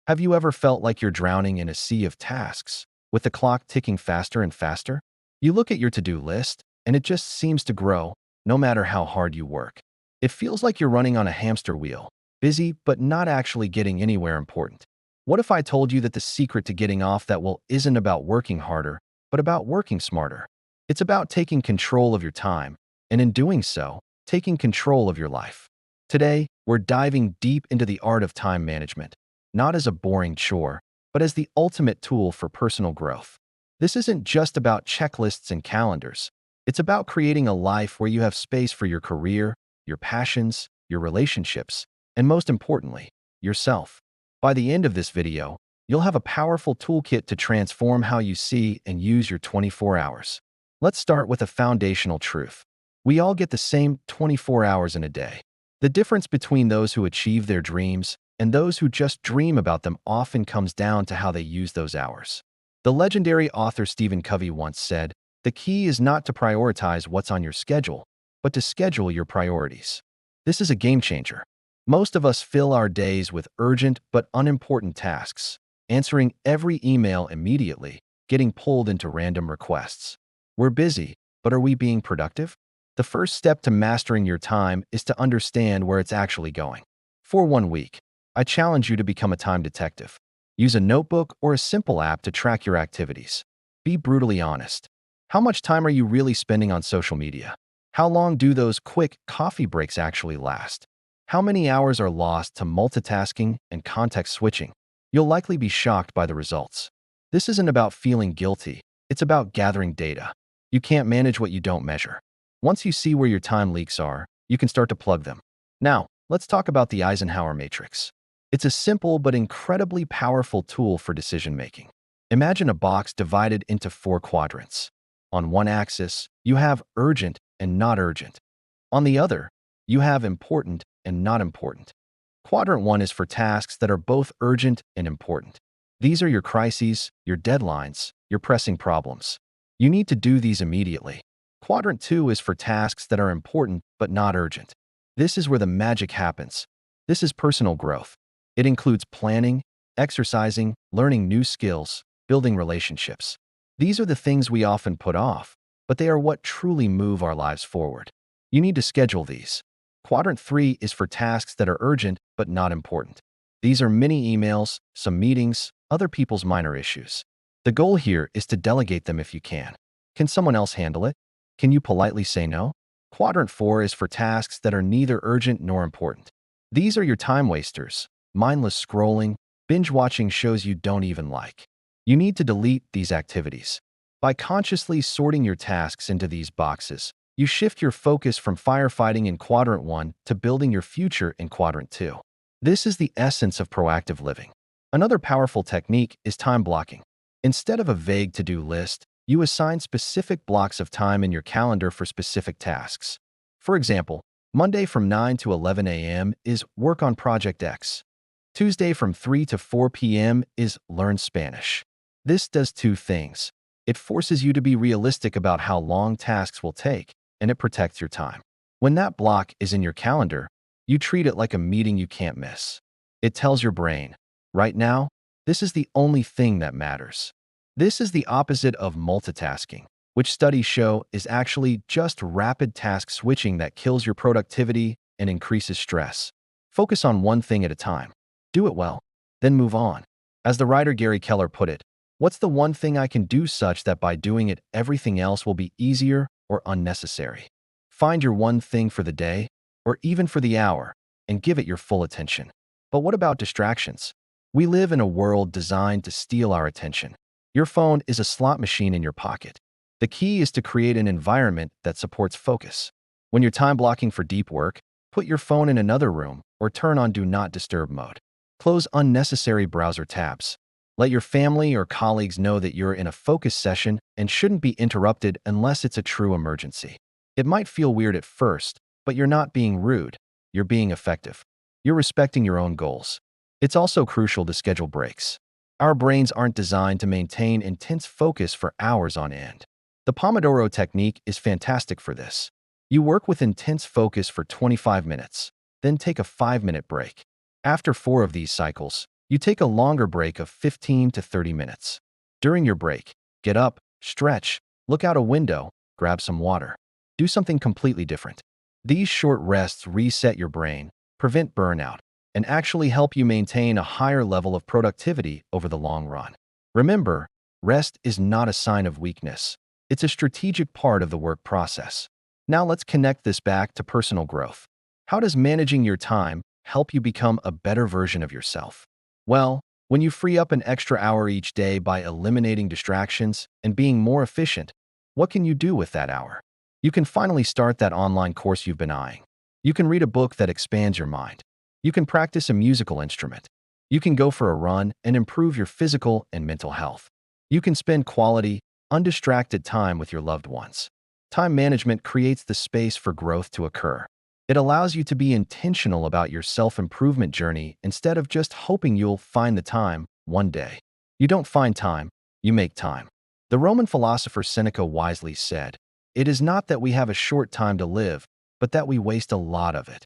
Have you ever felt like you're drowning in a sea of tasks, with the clock ticking faster and faster? You look at your to-do list, and it just seems to grow, no matter how hard you work. It feels like you're running on a hamster wheel, busy but not actually getting anywhere important. What if I told you that the secret to getting off that wheel isn't about working harder, but about working smarter? It's about taking control of your time, and in doing so, taking control of your life. Today, we're diving deep into the art of time management, not as a boring chore, but as the ultimate tool for personal growth. This isn't just about checklists and calendars. It's about creating a life where you have space for your career, your passions, your relationships, and most importantly, yourself. By the end of this video, you'll have a powerful toolkit to transform how you see and use your 24 hours. Let's start with a foundational truth. We all get the same 24 hours in a day. The difference between those who achieve their dreams and those who just dream about them often comes down to how they use those hours. The legendary author Stephen Covey once said, "The key is not to prioritize what's on your schedule, but to schedule your priorities." This is a game changer. Most of us fill our days with urgent but unimportant tasks, answering every email immediately, getting pulled into random requests. We're busy, but are we being productive? The first step to mastering your time is to understand where it's actually going. For 1 week, I challenge you to become a time detective. Use a notebook or a simple app to track your activities. Be brutally honest. How much time are you really spending on social media? How long do those quick coffee breaks actually last? How many hours are lost to multitasking and context switching? You'll likely be shocked by the results. This isn't about feeling guilty. It's about gathering data. You can't manage what you don't measure. Once you see where your time leaks are, you can start to plug them. Now, let's talk about the Eisenhower Matrix. It's a simple but incredibly powerful tool for decision-making. Imagine a box divided into 4 quadrants. On one axis, you have urgent and not urgent. On the other, you have important and not important. Quadrant 1 is for tasks that are both urgent and important. These are your crises, your deadlines, your pressing problems. You need to do these immediately. Quadrant 2 is for tasks that are important but not urgent. This is where the magic happens. This is personal growth. It includes planning, exercising, learning new skills, building relationships. These are the things we often put off, but they are what truly move our lives forward. You need to schedule these. Quadrant 3 is for tasks that are urgent but not important. These are mini emails, some meetings, other people's minor issues. The goal here is to delegate them if you can. Can someone else handle it? Can you politely say no? Quadrant 4 is for tasks that are neither urgent nor important. These are your time wasters, mindless scrolling, binge-watching shows you don't even like. You need to delete these activities. By consciously sorting your tasks into these boxes, you shift your focus from firefighting in Quadrant 1 to building your future in Quadrant 2. This is the essence of proactive living. Another powerful technique is time blocking. Instead of a vague to-do list, you assign specific blocks of time in your calendar for specific tasks. For example, Monday from 9 to 11 a.m. is work on Project X. Tuesday from 3 to 4 p.m. is learn Spanish. This does 2 things. It forces you to be realistic about how long tasks will take, and it protects your time. When that block is in your calendar, you treat it like a meeting you can't miss. It tells your brain, right now, this is the only thing that matters. This is the opposite of multitasking, which studies show is actually just rapid task switching that kills your productivity and increases stress. Focus on one thing at a time. Do it well, then move on. As the writer Gary Keller put it, what's the one thing I can do such that by doing it, everything else will be easier or unnecessary? Find your one thing for the day, or even for the hour, and give it your full attention. But what about distractions? We live in a world designed to steal our attention. Your phone is a slot machine in your pocket. The key is to create an environment that supports focus. When you're time blocking for deep work, put your phone in another room or turn on Do Not Disturb mode. Close unnecessary browser tabs. Let your family or colleagues know that you're in a focus session and shouldn't be interrupted unless it's a true emergency. It might feel weird at first, but you're not being rude. You're being effective. You're respecting your own goals. It's also crucial to schedule breaks. Our brains aren't designed to maintain intense focus for hours on end. The Pomodoro Technique is fantastic for this. You work with intense focus for 25 minutes, then take a 5-minute break. After 4 of these cycles, You take a longer break of 15 to 30 minutes. During your break, get up, stretch, look out a window, grab some water. Do something completely different. These short rests reset your brain, prevent burnout, and actually help you maintain a higher level of productivity over the long run. Remember, rest is not a sign of weakness. It's a strategic part of the work process. Now let's connect this back to personal growth. How does managing your time help you become a better version of yourself? Well, when you free up an extra hour each day by eliminating distractions and being more efficient, what can you do with that hour? You can finally start that online course you've been eyeing. You can read a book that expands your mind. You can practice a musical instrument. You can go for a run and improve your physical and mental health. You can spend quality, undistracted time with your loved ones. Time management creates the space for growth to occur. It allows you to be intentional about your self-improvement journey instead of just hoping you'll find the time one day. You don't find time, you make time. The Roman philosopher Seneca wisely said, "It is not that we have a short time to live, but that we waste a lot of it."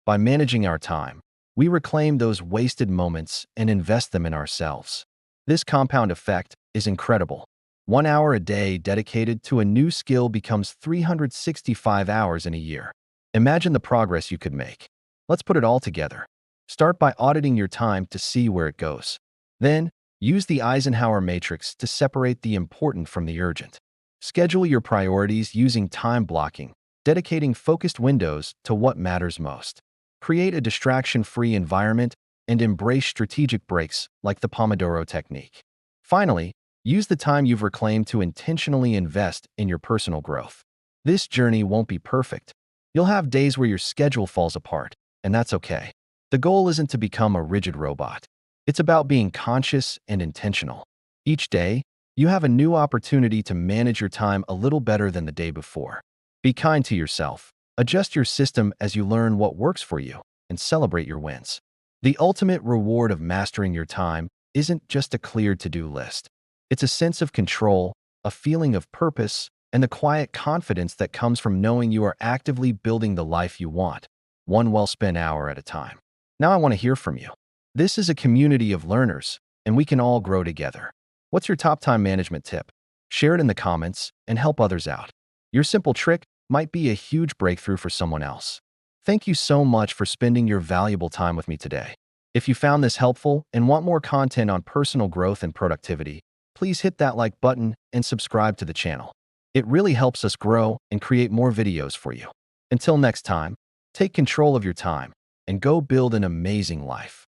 By managing our time, we reclaim those wasted moments and invest them in ourselves. This compound effect is incredible. 1 hour a day dedicated to a new skill becomes 365 hours in a year. Imagine the progress you could make. Let's put it all together. Start by auditing your time to see where it goes. Then, use the Eisenhower Matrix to separate the important from the urgent. Schedule your priorities using time blocking, dedicating focused windows to what matters most. Create a distraction-free environment and embrace strategic breaks like the Pomodoro Technique. Finally, use the time you've reclaimed to intentionally invest in your personal growth. This journey won't be perfect. You'll have days where your schedule falls apart, and that's okay. The goal isn't to become a rigid robot. It's about being conscious and intentional. Each day, you have a new opportunity to manage your time a little better than the day before. Be kind to yourself. Adjust your system as you learn what works for you, and celebrate your wins. The ultimate reward of mastering your time isn't just a clear to-do list. It's a sense of control, a feeling of purpose, and the quiet confidence that comes from knowing you are actively building the life you want, one well-spent hour at a time. Now I want to hear from you. This is a community of learners, and we can all grow together. What's your top time management tip? Share it in the comments and help others out. Your simple trick might be a huge breakthrough for someone else. Thank you so much for spending your valuable time with me today. If you found this helpful and want more content on personal growth and productivity, please hit that like button and subscribe to the channel. It really helps us grow and create more videos for you. Until next time, take control of your time and go build an amazing life.